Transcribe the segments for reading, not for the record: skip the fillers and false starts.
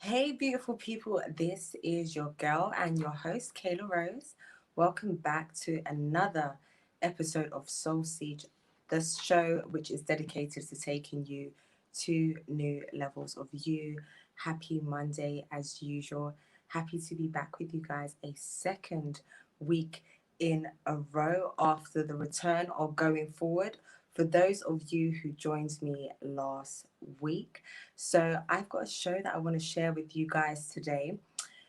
Hey, beautiful people, this is your girl and your host, Kayla Rose. Welcome back to another episode of SoulSeed, the show which is dedicated to taking you to new levels of you. Happy Monday, as usual. Happy to be back with you guys a second week in a row after the return of going forward. For those of you who joined me last week, so I've got a show that I want to share with you guys today.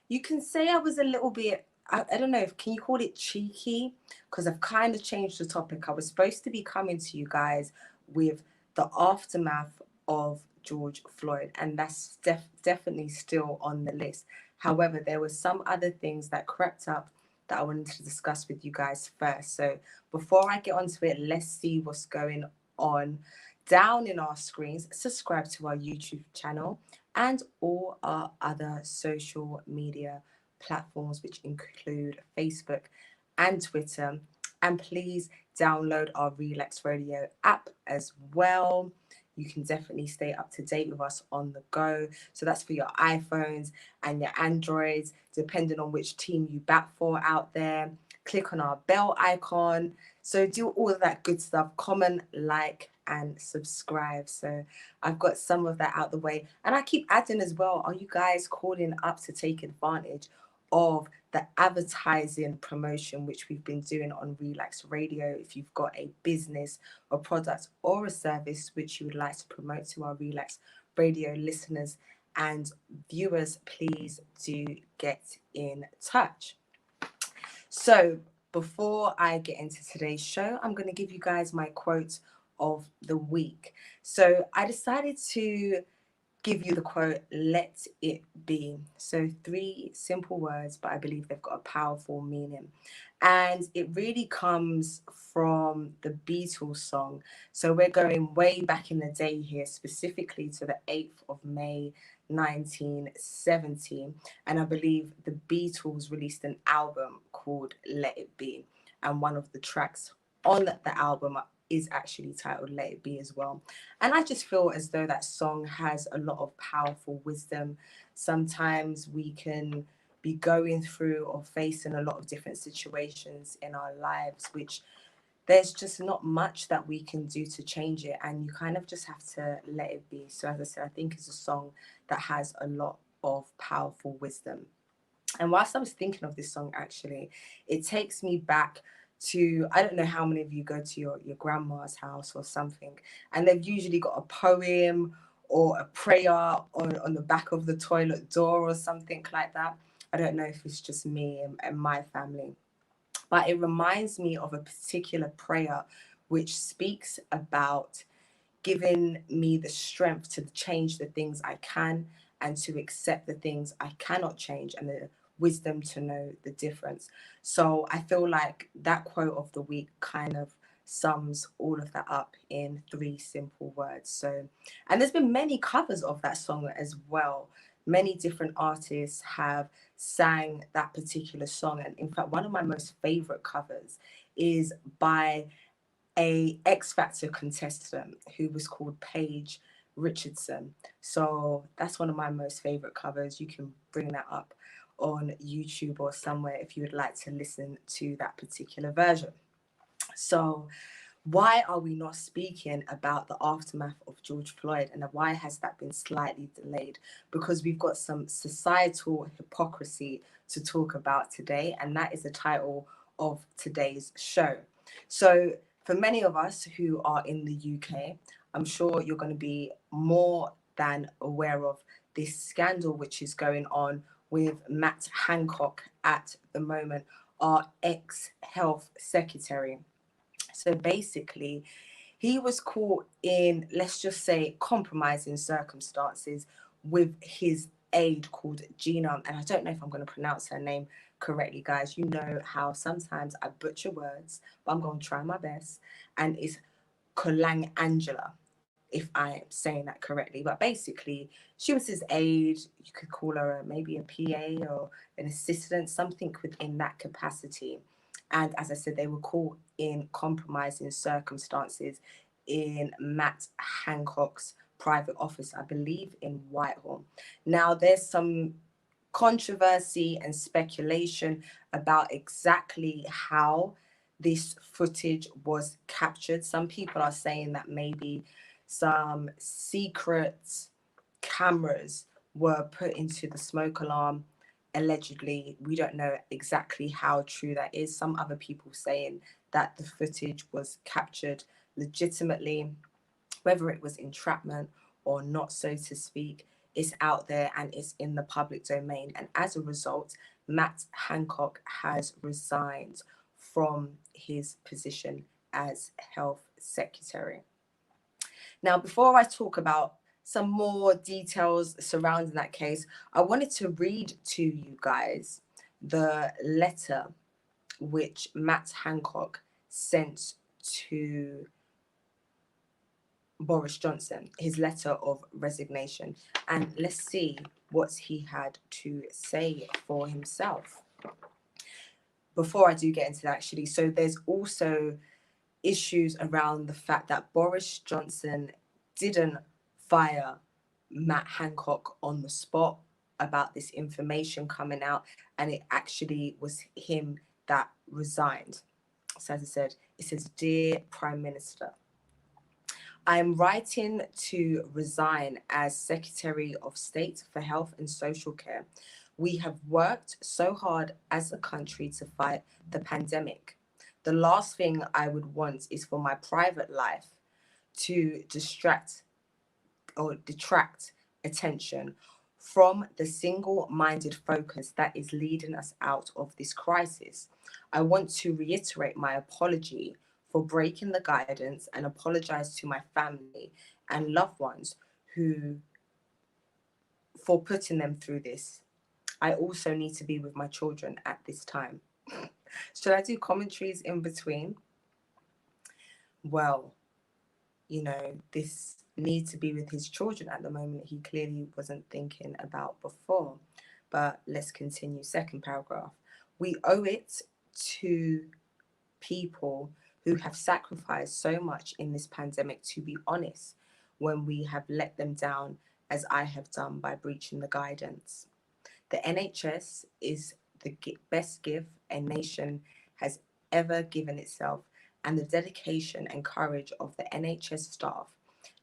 You can say I was a little bit, I don't know, can you call it cheeky? Because I've kind of changed the topic. I was supposed to be coming to you guys with the aftermath of George Floyd, and that's definitely still on the list. However, there were some other things that crept up that I wanted to discuss with you guys first. So before I get onto it, let's see what's going on down in our screens. Subscribe to our YouTube channel and all our other social media platforms, which include Facebook and Twitter. And please download our Relaks Radio app as well. You can definitely stay up to date with us on the go. So that's for your iPhones and your Androids, depending on which team you bat for out there. Click on our bell icon. So do all of that good stuff. Comment, like, and subscribe. So I've got some of that out the way. And I keep adding as well, are you guys calling up to take advantage of the advertising promotion which we've been doing on Relaks Radio? If you've got a business, a product, or a service which you would like to promote to our Relaks Radio listeners and viewers, please do get in touch. So before I get into today's show, I'm going to give you guys my quote of the week. So I decided to give you the quote, let it be. So three simple words, but I believe they've got a powerful meaning. And it really comes from the Beatles song. So we're going way back in the day here, specifically to the 8th of May, 1970. And I believe the Beatles released an album called Let It Be. And one of the tracks on the album is actually titled Let It Be as well. And I just feel as though that song has a lot of powerful wisdom. Sometimes we can be going through or facing a lot of different situations in our lives, which there's just not much that we can do to change it. And you kind of just have to let it be. So as I said, I think it's a song that has a lot of powerful wisdom. And whilst I was thinking of this song, actually, it takes me back to, I don't know how many of you go to your grandma's house or something, and they've usually got a poem or a prayer on the back of the toilet door or something like that. I don't know if it's just me and my family, but it reminds me of a particular prayer which speaks about giving me the strength to change the things I can and to accept the things I cannot change, and the wisdom to know the difference. So I feel like that quote of the week kind of sums all of that up in three simple words. So, and there's been many covers of that song as well. Many different artists have sang that particular song. And in fact, one of my most favorite covers is by a X Factor contestant who was called Paige Richardson. So that's one of my most favorite covers. You can bring that up on YouTube or somewhere if you would like to listen to that particular version. So why are we not speaking about the aftermath of George Floyd, and why has that been slightly delayed? Because we've got some societal hypocrisy to talk about today, and that is the title of today's show. So for many of us who are in the UK, I'm sure you're going to be more than aware of this scandal which is going on with Matt Hancock at the moment, our ex-health secretary. So basically, he was caught in, let's just say, compromising circumstances with his aide called Gina. And I don't know if I'm going to pronounce her name correctly, guys. You know how sometimes I butcher words, but I'm going to try my best. And it's Kolang Angela, if I'm saying that correctly. But basically, she was his aide. You could call her maybe a PA or an assistant, something within that capacity. And as I said, they were caught in compromising circumstances in Matt Hancock's private office, I believe in Whitehall. Now, there's some controversy and speculation about exactly how this footage was captured. Some people are saying that maybe some secret cameras were put into the smoke alarm. Allegedly, we don't know exactly how true that is. Some other people saying that the footage was captured legitimately, whether it was entrapment or not, so to speak. It's out there and it's in the public domain. And as a result, Matt Hancock has resigned from his position as health secretary. Now, before I talk about some more details surrounding that case, I wanted to read to you guys the letter which Matt Hancock sent to Boris Johnson, his letter of resignation, and let's see what he had to say for himself. Before I do get into that, actually, so there's also issues around the fact that Boris Johnson didn't fire Matt Hancock on the spot about this information coming out, and it actually was him that resigned. So as I said, it says, "Dear Prime Minister, I am writing to resign as Secretary of State for Health and Social Care. We have worked so hard as a country to fight the pandemic. The last thing I would want is for my private life to detract attention from the single-minded focus that is leading us out of this crisis. I want to reiterate my apology for breaking the guidance and apologize to my family and loved ones for putting them through this. I also need to be with my children at this time." Should I do commentaries in between? Well, this need to be with his children at the moment, he clearly wasn't thinking about before. But let's continue. Second paragraph. "We owe it to people who have sacrificed so much in this pandemic to be honest when we have let them down, as I have done by breaching the guidance. The NHS is the best gift a nation has ever given itself, and the dedication and courage of the NHS staff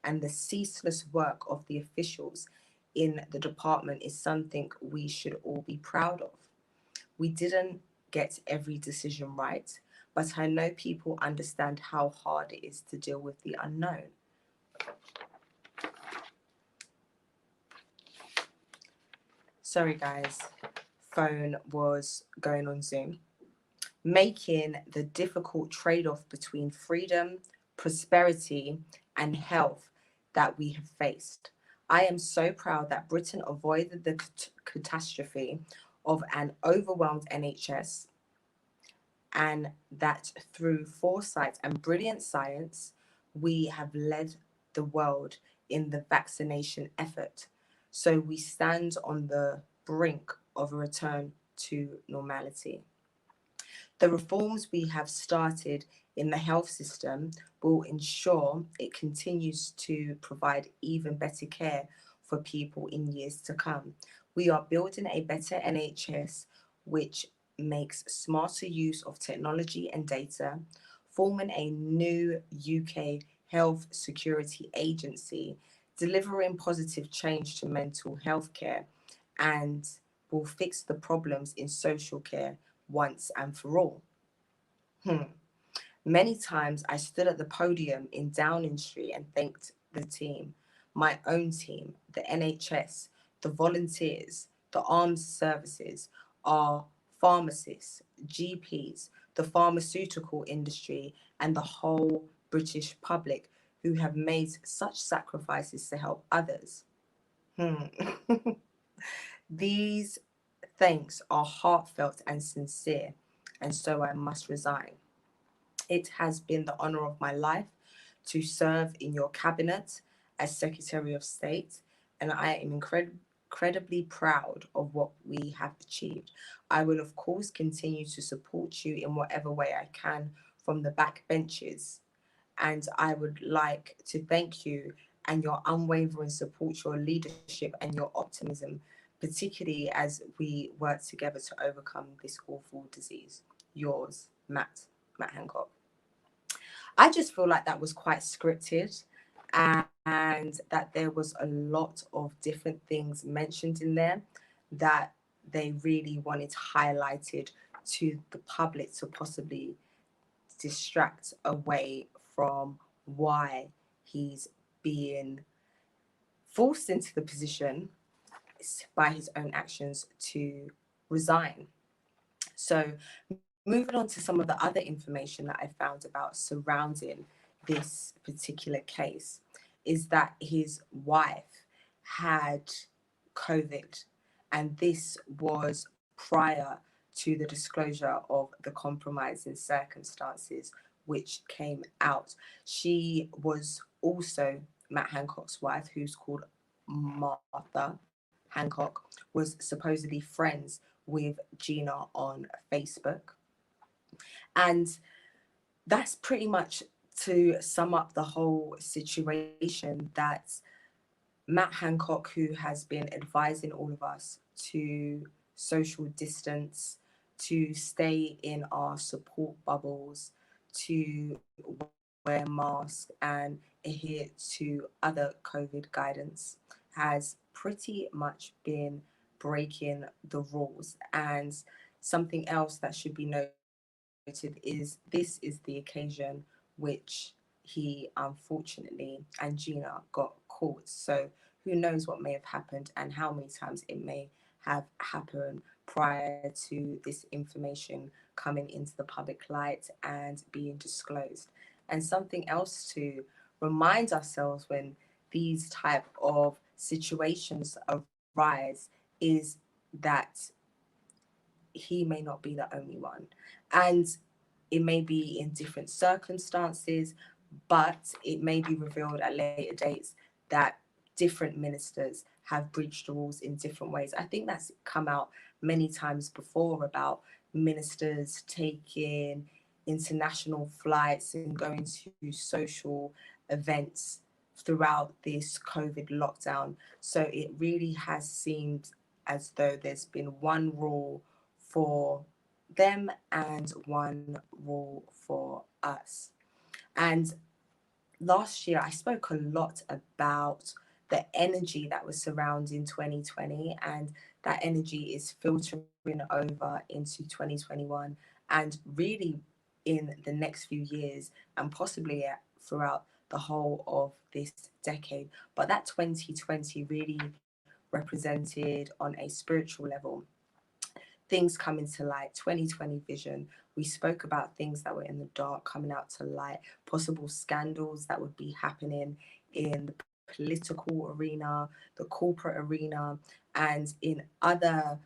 and the ceaseless work of the officials in the department is something we should all be proud of. We didn't get every decision right, but I know people understand how hard it is to deal with the unknown." Sorry guys, phone was going on Zoom. "Making the difficult trade-off between freedom, prosperity, and health that we have faced. I am so proud that Britain avoided the catastrophe of an overwhelmed NHS, and that through foresight and brilliant science, we have led the world in the vaccination effort. So we stand on the brink of a return to normality. The reforms we have started in the health system will ensure it continues to provide even better care for people in years to come. We are building a better NHS which makes smarter use of technology and data, forming a new UK health security agency, delivering positive change to mental health care, and will fix the problems in social care once and for all. Many times I stood at the podium in Downing Street and thanked the team, my own team, the NHS, the volunteers, the armed services, our pharmacists, GPs, the pharmaceutical industry, and the whole British public who have made such sacrifices to help others. These thanks are heartfelt and sincere, and so I must resign. It has been the honor of my life to serve in your cabinet as Secretary of State, and I am incredibly proud of what we have achieved. I will, of course, continue to support you in whatever way I can from the back benches, and I would like to thank you and your unwavering support, your leadership, and your optimism, particularly as we work together to overcome this awful disease. Yours, Matt Hancock. I just feel like that was quite scripted, and that there was a lot of different things mentioned in there that they really wanted highlighted to the public to possibly distract away from why he's being forced into the position by his own actions to resign. So, moving on to some of the other information that I found about surrounding this particular case is that his wife had COVID, and this was prior to the disclosure of the compromising circumstances which came out. She was also Matt Hancock's wife, who's called Martha Hancock, was supposedly friends with Gina on Facebook. And that's pretty much to sum up the whole situation, that Matt Hancock, who has been advising all of us to social distance, to stay in our support bubbles, to wear masks and adhere to other COVID guidance, has pretty much been breaking the rules. And something else that should be noted is this is the occasion which he unfortunately and Gina got caught. So who knows what may have happened and how many times it may have happened prior to this information coming into the public light and being disclosed. And something else to remind ourselves when these type of situations arise is that he may not be the only one. And it may be in different circumstances, but it may be revealed at later dates that different ministers have breached the rules in different ways. I think that's come out many times before about ministers taking international flights and going to social events throughout this COVID lockdown. So it really has seemed as though there's been one rule for them and one rule for us. And last year, I spoke a lot about the energy that was surrounding 2020, and that energy is filtering over into 2021 and really in the next few years, and possibly throughout the whole of this decade. But that 2020 really represented on a spiritual level things coming to light, 2020 vision. We spoke about things that were in the dark coming out to light, possible scandals that would be happening in the political arena, the corporate arena, and in other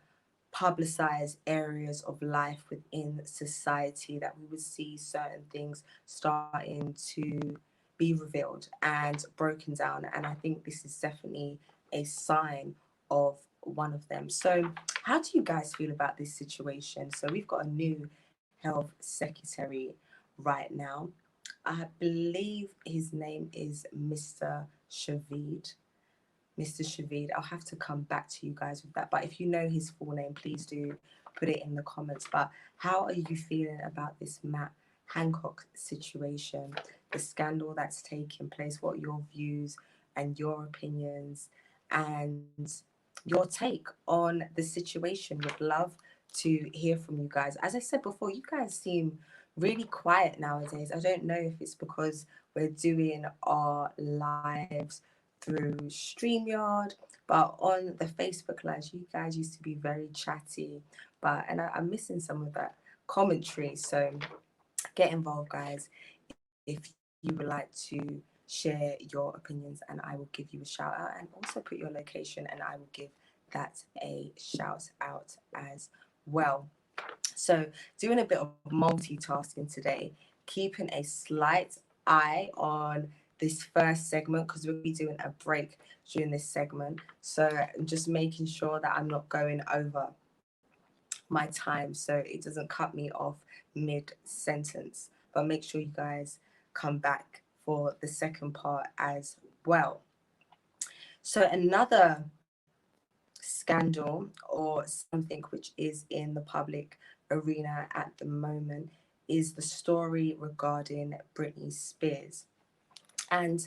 publicized areas of life within society, that we would see certain things starting to be revealed and broken down. And I think this is definitely a sign of one of them. So how do you guys feel about this situation? So we've got a new health secretary right now. I believe his name is Mr. Shavid. Mr. Shavid, I'll have to come back to you guys with that. But if you know his full name, please do put it in the comments. But how are you feeling about this Matt Hancock situation, the scandal that's taking place? What are your views and your opinions and your take on the situation? Would love to hear from you guys. As I said before, you guys seem really quiet nowadays. I don't know if it's because we're doing our lives through StreamYard, but on the Facebook lives, you guys used to be very chatty. And I'm missing some of that commentary. So get involved, guys, if you would like to share your opinions, and I will give you a shout out, and also put your location and I will give that a shout out as well. So doing a bit of multitasking today, keeping a slight eye on this first segment because we'll be doing a break during this segment. So just making sure that I'm not going over my time so it doesn't cut me off mid-sentence. But make sure you guys come back for the second part as well. So another scandal, or something which is in the public arena at the moment, is the story regarding Britney Spears. And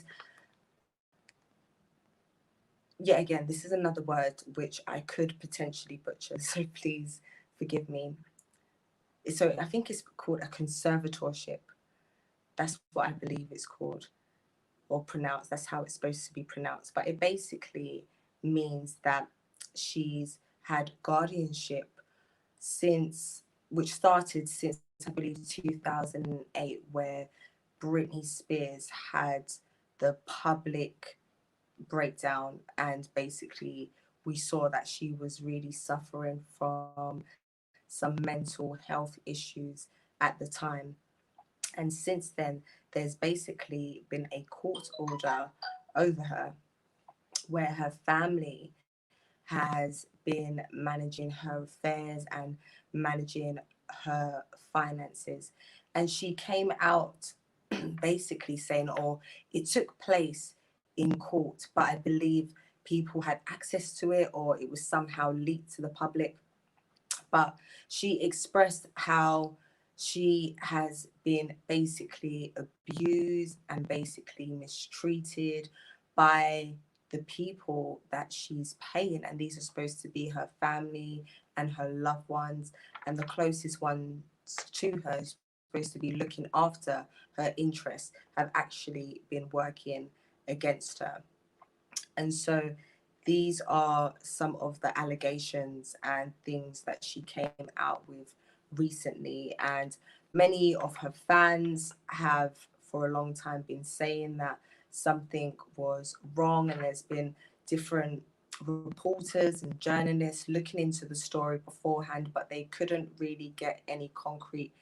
yet again, this is another word which I could potentially butcher, so please forgive me. So I think it's called a conservatorship. That's what I believe it's called, or pronounced. That's how it's supposed to be pronounced. But it basically means that she's had guardianship which started since I believe 2008, where Britney Spears had the public breakdown, and basically we saw that she was really suffering from some mental health issues at the time. And since then, there's basically been a court order over her, where her family has been managing her affairs and managing her finances. And she came out basically saying, or it took place in court, but I believe people had access to it, or it was somehow leaked to the public. But she expressed how she has been basically abused and basically mistreated by the people that she's paying. And these are supposed to be her family and her loved ones, and the closest ones to her, supposed to be looking after her interests, have actually been working against her. And so these are some of the allegations and things that she came out with recently. And many of her fans have for a long time been saying that something was wrong, and there's been different reporters and journalists looking into the story beforehand, but they couldn't really get any concrete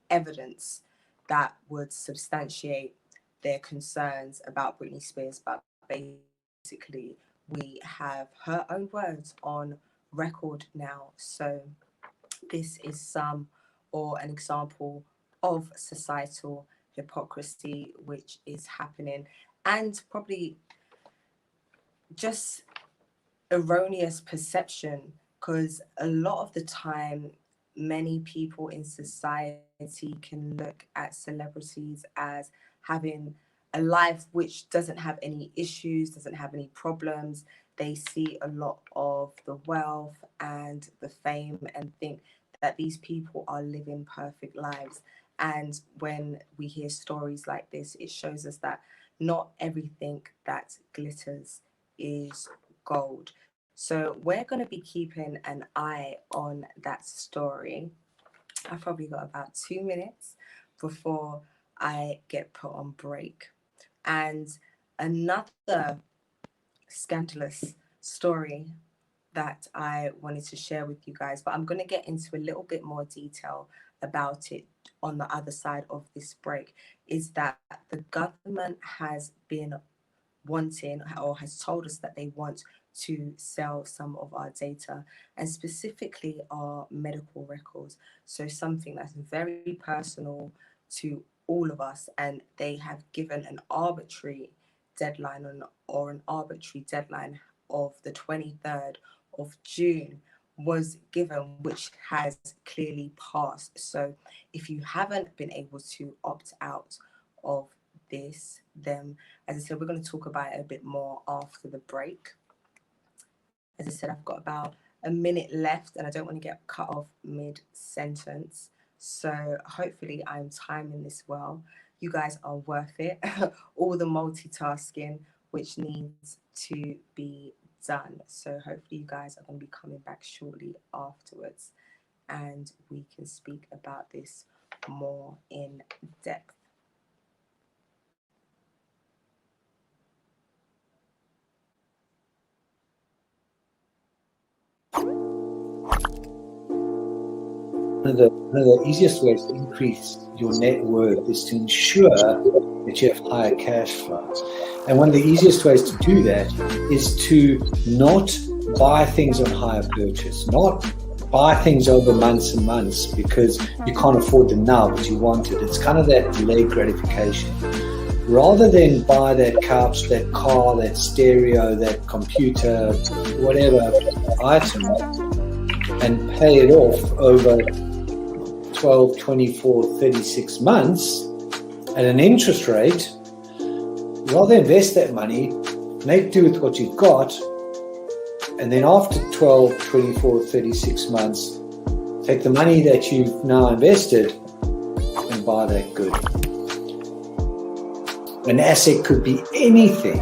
evidence that would substantiate their concerns about Britney Spears. But basically, we have her own words on record now. So this is some, or an example of, societal hypocrisy which is happening, and probably just erroneous perception, because a lot of the time many people in society can look at celebrities as having a life which doesn't have any issues, doesn't have any problems. They see a lot of the wealth and the fame and think that these people are living perfect lives. And when we hear stories like this, it shows us that not everything that glitters is gold. So we're going to be keeping an eye on that story. I've probably got about 2 minutes before I get put on break. And another scandalous story that I wanted to share with you guys, but I'm going to get into a little bit more detail about it on the other side of this break, is that the government has been wanting, or has told us that they want to sell some of our data, and specifically our medical records. So something that's very personal to all of us, and they have given an arbitrary deadline or an arbitrary deadline of the 23rd of June was given, which has clearly passed. So if you haven't been able to opt out of this, then as I said, we're going to talk about it a bit more after the break. As I said, I've got about a minute left, and I don't want to get cut off mid-sentence. So hopefully I'm timing this well. You guys are worth it. All the multitasking which needs to be done. So hopefully you guys are going to be coming back shortly afterwards, and we can speak about this more in depth. One of the easiest ways to increase your net worth is to ensure that you have higher cash flows. And one of the easiest ways to do that is to not buy things on hire purchase, not buy things over months and months because you can't afford them now, but you want it. It's kind of that delayed gratification. rather than buy that couch, that car, that stereo, that computer, whatever item, and pay it off over 12, 24, 36 months at an interest rate, rather invest that money, make do with what you've got, and then after 12, 24, 36 months, take the money that you've now invested and buy that good. An asset could be anything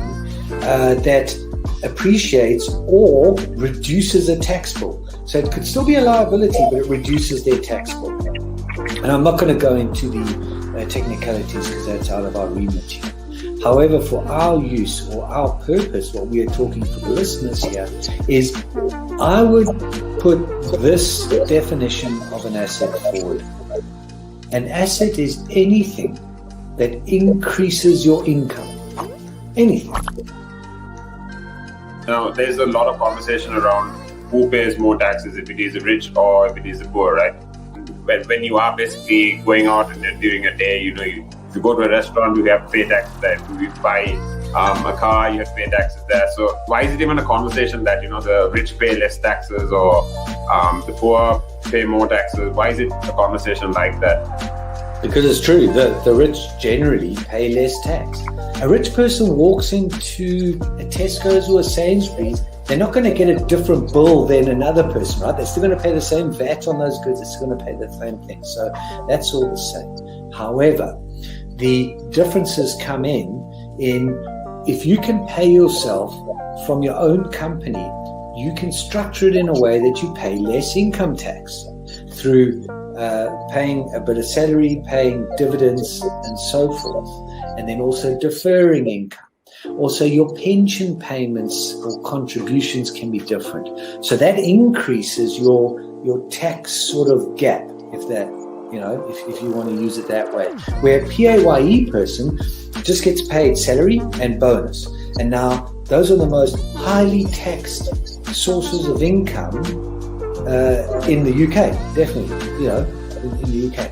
that appreciates or reduces a tax bill. So it could still be a liability, but it reduces their tax bill. And I'm not going to go into the technicalities because that's out of our remit here. However, for our use or our purpose, what we are talking for the listeners here is I would put this definition of an asset forward. An asset is anything that increases your income. Anything. Now, there's a lot of conversation around who pays more taxes, if it is the rich or if it is the poor, right? When you are basically going out during a day, if you go to a restaurant, you have to pay taxes there. If you buy a car, you have to pay taxes there. So why is it even a conversation that, the rich pay less taxes or the poor pay more taxes? Why is it a conversation like that? Because it's true, the rich generally pay less tax. A rich person walks into a Tesco's or a Sainsbury's, they're not going to get a different bill than another person, right? They're still going to pay the same VAT on those goods. They're still going to pay the same thing. So that's all the same. However, the differences come in if you can pay yourself from your own company, you can structure it in a way that you pay less income tax through paying a bit of salary, paying dividends and so forth, and then also deferring income. Also, your pension payments or contributions can be different. So that increases your tax sort of gap, if you want to use it that way. Where a PAYE person just gets paid salary and bonus. And now those are the most highly taxed sources of income in the UK, definitely, in the UK.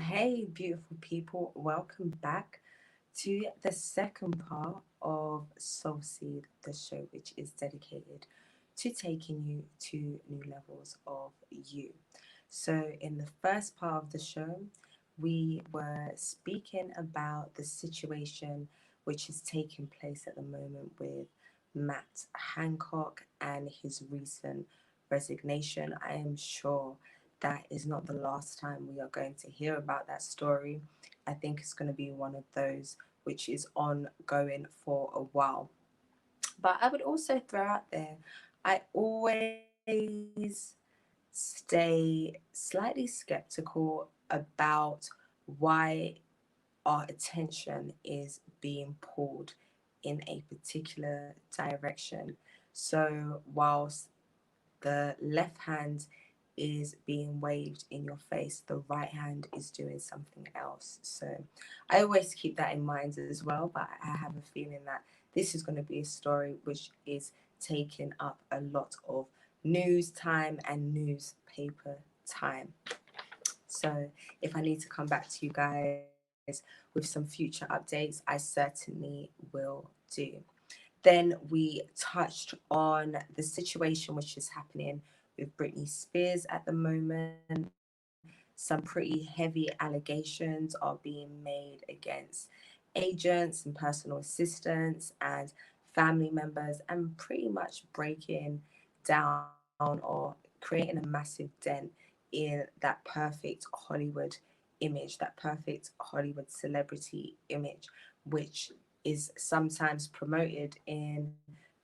Hey, beautiful people, welcome back to the second part of SoulSeed, the show which is dedicated to taking you to new levels of you. So in the first part of the show, we were speaking about the situation which is taking place at the moment with Matt Hancock and his recent resignation. I am sure that is not the last time we are going to hear about that story. I think it's going to be one of those which is ongoing for a while. But I would also throw out there, I always stay slightly skeptical about why our attention is being pulled in a particular direction. So whilst the left hand is being waved in your face, the right hand is doing something else. So I always keep that in mind as well, but I have a feeling that this is going to be a story which is taking up a lot of news time and newspaper time. So if I need to come back to you guys with some future updates, I certainly will do. Then we touched on the situation which is happening with Britney Spears at the moment. Some pretty heavy allegations are being made against agents and personal assistants and family members, and pretty much breaking down or creating a massive dent in that perfect Hollywood image, that perfect Hollywood celebrity image, which is sometimes promoted in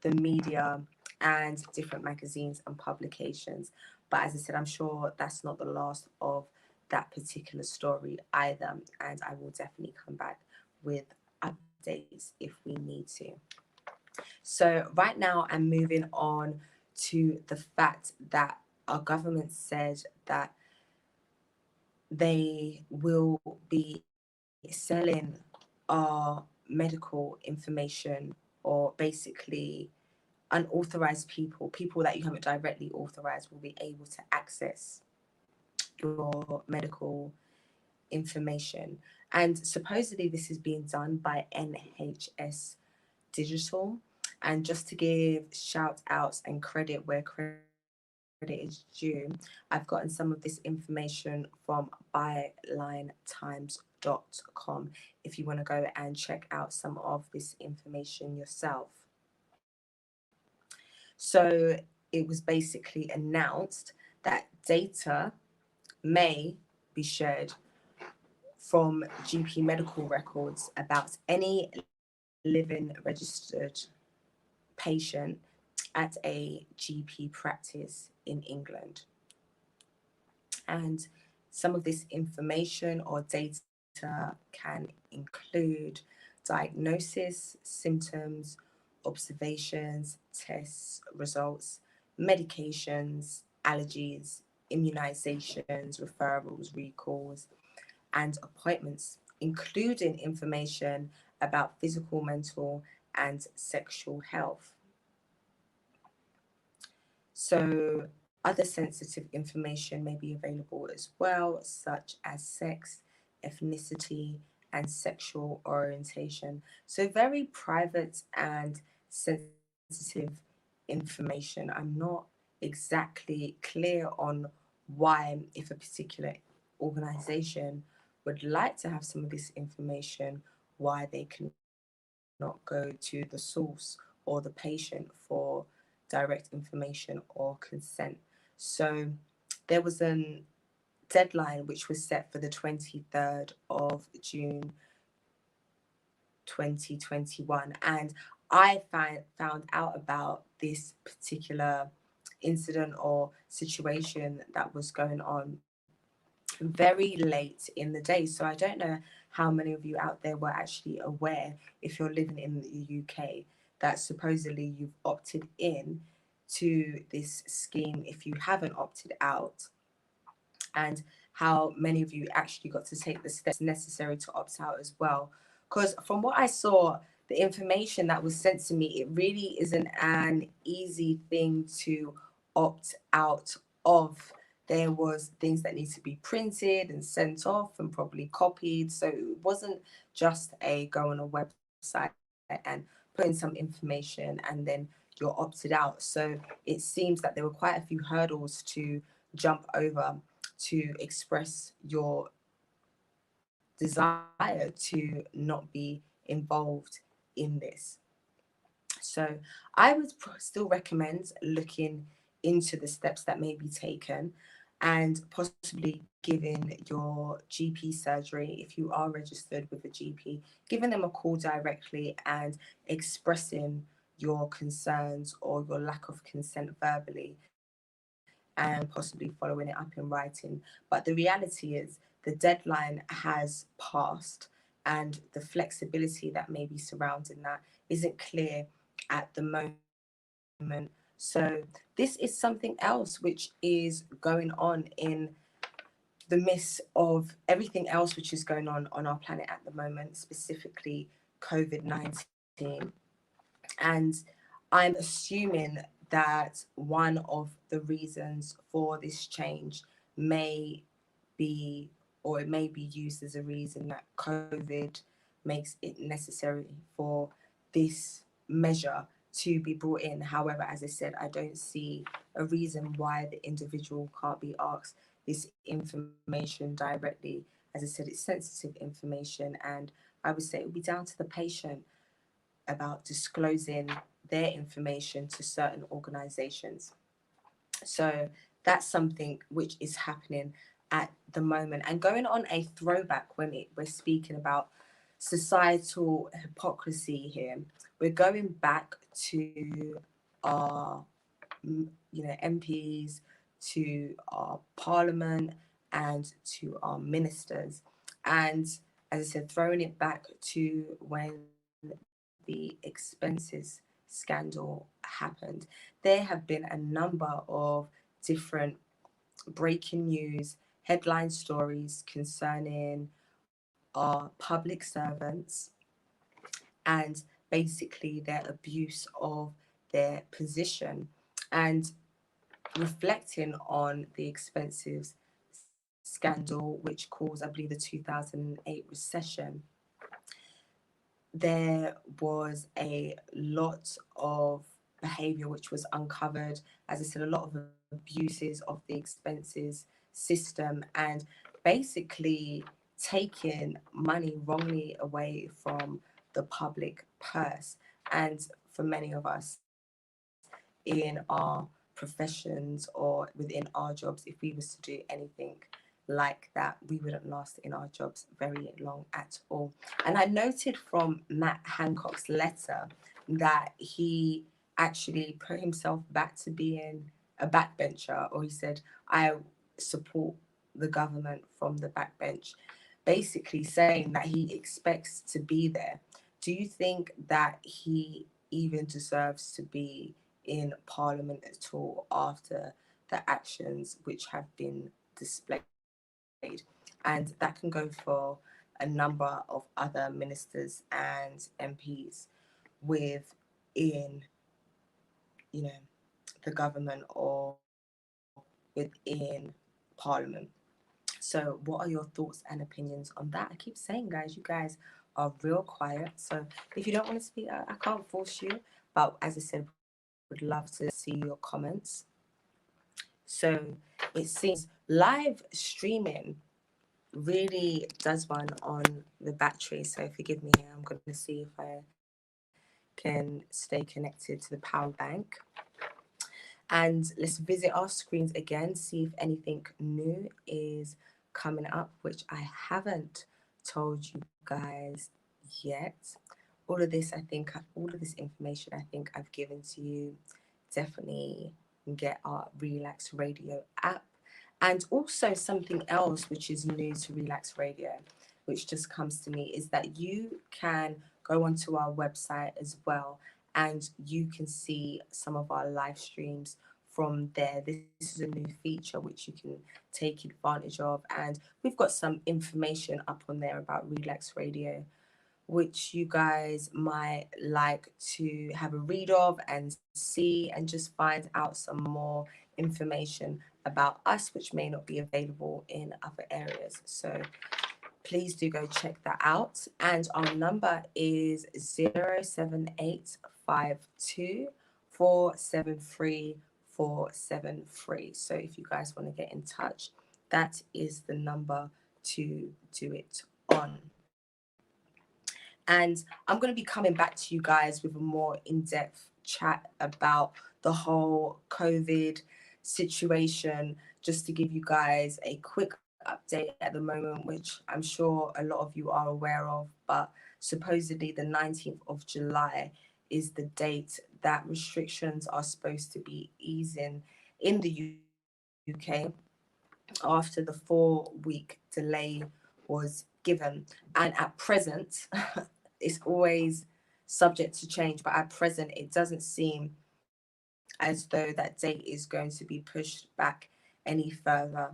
the media and different magazines and publications. But as I said, I'm sure that's not the last of that particular story either. And I will definitely come back with updates if we need to. So right now I'm moving on to the fact that our government said that they will be selling our medical information, or basically unauthorized people that you haven't directly authorized will be able to access your medical information. And supposedly this is being done by NHS Digital. And just to give shout outs and credit where credit is due, I've gotten some of this information from bylinetimes.com if you want to go and check out some of this information yourself. So it was basically announced that data may be shared from GP medical records about any living registered patient at a GP practice in England. And some of this information or data can include diagnosis, symptoms, observations, tests, results, medications, allergies, immunizations, referrals, recalls, and appointments, including information about physical, mental, and sexual health. So other sensitive information may be available as well, such as sex, ethnicity, and sexual orientation. So very private and sensitive information. I'm not exactly clear on why, if a particular organization would like to have some of this information, why they can not go to the source or the patient for direct information or consent. So there was a deadline which was set for the 23rd of June 2021, and I found out about this particular incident or situation that was going on very late in the day. So I don't know how many of you out there were actually aware, if you're living in the UK, that supposedly you've opted in to this scheme if you haven't opted out, and how many of you actually got to take the steps necessary to opt out as well. Because from what I saw, the information that was sent to me, it really isn't an easy thing to opt out of. There was things that need to be printed and sent off and probably copied. So it wasn't just a go on a website and put in some information and then you're opted out. So it seems that there were quite a few hurdles to jump over to express your desire to not be involved in this. So I would still recommend looking into the steps that may be taken and possibly giving your GP surgery, if you are registered with a GP, giving them a call directly and expressing your concerns or your lack of consent verbally, and possibly following it up in writing. But the reality is the deadline has passed, and the flexibility that may be surrounding that isn't clear at the moment. So this is something else which is going on in the midst of everything else which is going on our planet at the moment, specifically COVID-19. And I'm assuming that one of the reasons for this change may be, or it may be used as a reason, that COVID makes it necessary for this measure to be brought in. However, as I said, I don't see a reason why the individual can't be asked this information directly. As I said, it's sensitive information, and I would say it would be down to the patient about disclosing their information to certain organizations. So that's something which is happening at the moment. And going on a throwback, when we're speaking about societal hypocrisy here, we're going back to our MPs, to our parliament, and to our ministers. And as I said, throwing it back to when the expenses scandal happened. There have been a number of different breaking news headline stories concerning our public servants and basically their abuse of their position, and reflecting on the expenses scandal which caused, I believe, the 2008 recession. There was a lot of behavior which was uncovered, as I said, a lot of abuses of the expenses system, and basically taking money wrongly away from the public purse. And for many of us in our professions or within our jobs, if we was to do anything like that, we wouldn't last in our jobs very long at all. And I noted from Matt Hancock's letter that he actually put himself back to being a backbencher, or he said, I support the government from the backbench, basically saying that he expects to be there. Do you think that he even deserves to be in Parliament at all after the actions which have been displayed? And that can go for a number of other ministers and MPs within, you know, the government or within Parliament. So what are your thoughts and opinions on that? I keep saying, guys, you guys are real quiet. So if you don't want to speak, I can't force you. But as I said, would love to see your comments. So it seems live streaming really does one on the battery. So forgive me here. I'm going to see if I can stay connected to the power bank. And let's visit our screens again, see if anything new is coming up, which I haven't told you guys yet. All of this information I think I've given to you. Definitely get our Relaks Radio app. And also something else which is new to Relaks Radio, which just comes to me, is that you can go onto our website as well, and you can see some of our live streams from there. This is a new feature which you can take advantage of, and we've got some information up on there about Relaks Radio, which you guys might like to have a read of and see, and just find out some more information about us which may not be available in other areas. So please do go check that out. And our number is 07852 473 473. So if you guys want to get in touch, that is the number to do it on. And I'm going to be coming back to you guys with a more in-depth chat about the whole COVID situation, just to give you guys a quick update at the moment, which I'm sure a lot of you are aware of, but supposedly the 19th of July is the date that restrictions are supposed to be easing in the UK after the 4-week delay was given. And at present, it's always subject to change, but at present it doesn't seem as though that date is going to be pushed back any further.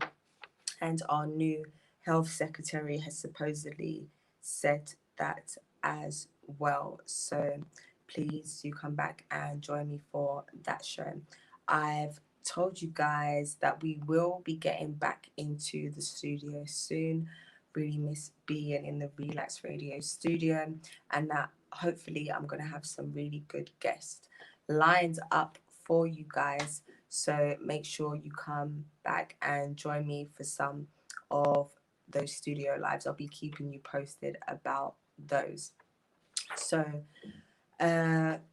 And our new health secretary has supposedly said that as well. So please do come back and join me for that show. I've told you guys that we will be getting back into the studio soon. Really miss being in the Relaks Radio studio, and that hopefully I'm going to have some really good guests lined up for you guys. So make sure you come back and join me for some of those studio lives. I'll be keeping you posted about those. So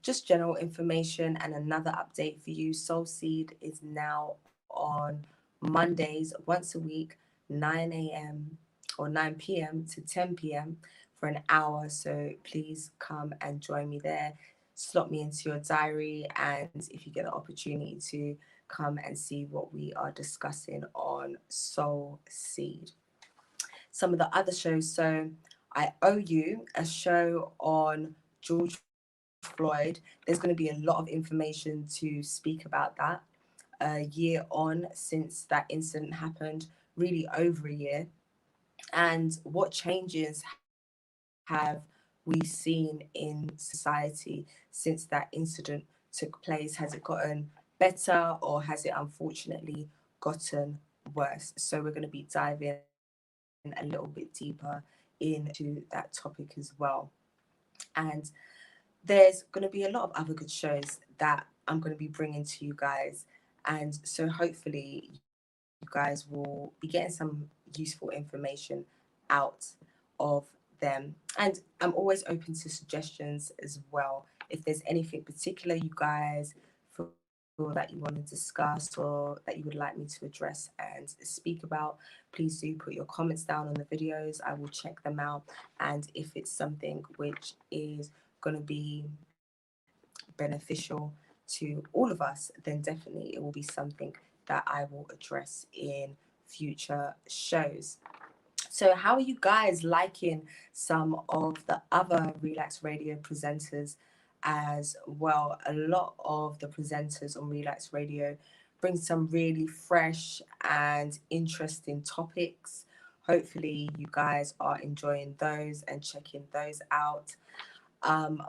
just general information and another update for you. SoulSeed is now on Mondays once a week, 9 a.m. or 9 p.m. to 10 p.m. for an hour. So please come and join me there. Slot me into your diary, and if you get the opportunity to come and see what we are discussing on SoulSeed. Some of the other shows. So I owe you a show on George Floyd. There's going to be a lot of information to speak about that. A year on since that incident happened, really over a year. And what changes have we seen in society since that incident took place? Has it gotten better, or has it unfortunately gotten worse? So we're going to be diving a little bit deeper into that topic as well. And there's going to be a lot of other good shows that I'm going to be bringing to you guys. And so hopefully you guys will be getting some useful information out of them. And I'm always open to suggestions as well. If there's anything particular you guys feel that you want to discuss or that you would like me to address and speak about, please do put your comments down on the videos. I will check them out. And if it's something which is going to be beneficial to all of us, then definitely it will be something that I will address in future shows. So how are you guys liking some of the other Relaks Radio presenters as well? A lot of the presenters on Relaks Radio bring some really fresh and interesting topics. Hopefully you guys are enjoying those and checking those out.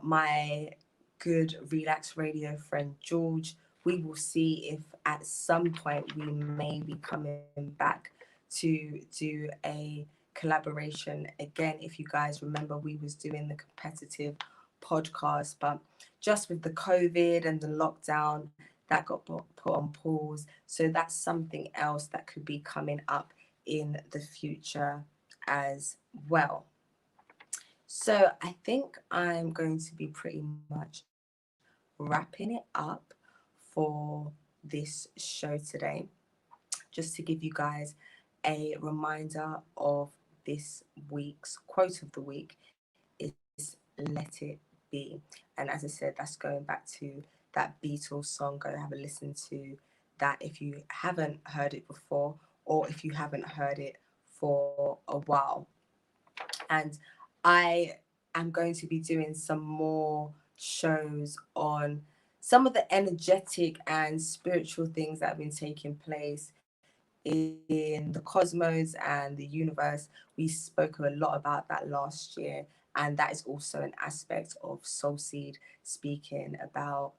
My good Relaks Radio friend George, we will see if at some point we may be coming back to do a collaboration again. If you guys remember, we was doing the competitive podcast, but just with the COVID and the lockdown, that got put on pause. So that's something else that could be coming up in the future as well. So I think I'm going to be pretty much wrapping it up for this show today. Just to give you guys a reminder of this week's quote of the week is "Let It Be." And as I said, that's going back to that Beatles song. Go have a listen to that if you haven't heard it before, or if you haven't heard it for a while. And I am going to be doing some more shows on some of the energetic and spiritual things that have been taking place in the cosmos and the universe. We spoke a lot about that last year, and that is also an aspect of SoulSeed, speaking about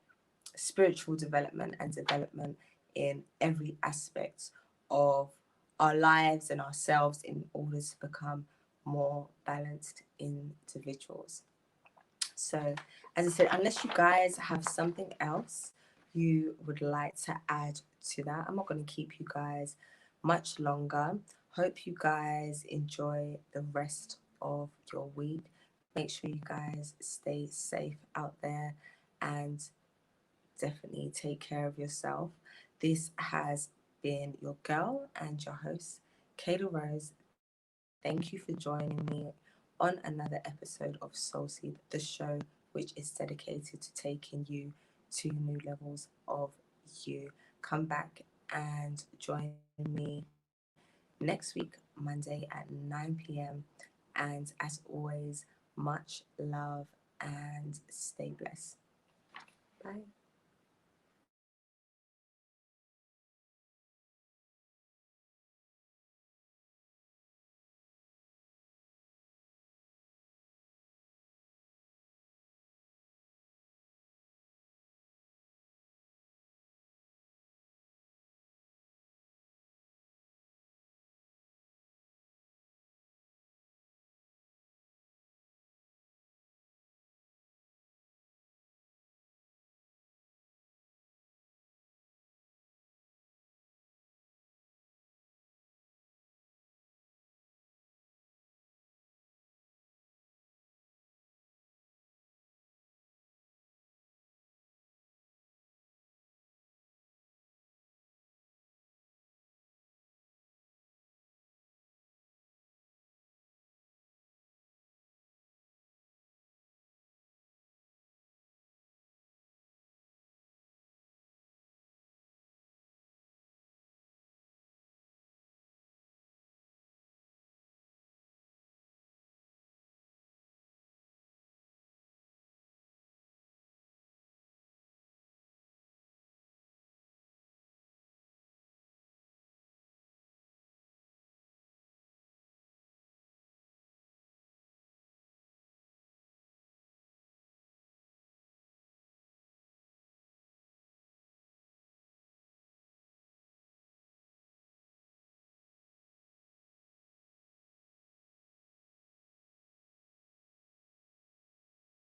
spiritual development and development in every aspect of our lives and ourselves in order to become more balanced individuals. So, as I said, unless you guys have something else you would like to add to that, I'm not going to keep you guys much longer. Hope you guys enjoy the rest of your week. Make sure you guys stay safe out there and definitely take care of yourself. This has been your girl and your host, Kayla Rose. Thank you for joining me on another episode of SoulSeed, the show which is dedicated to taking you to new levels of you. Come back and join me next week, Monday at 9 p.m. And as always, much love and stay blessed. Bye.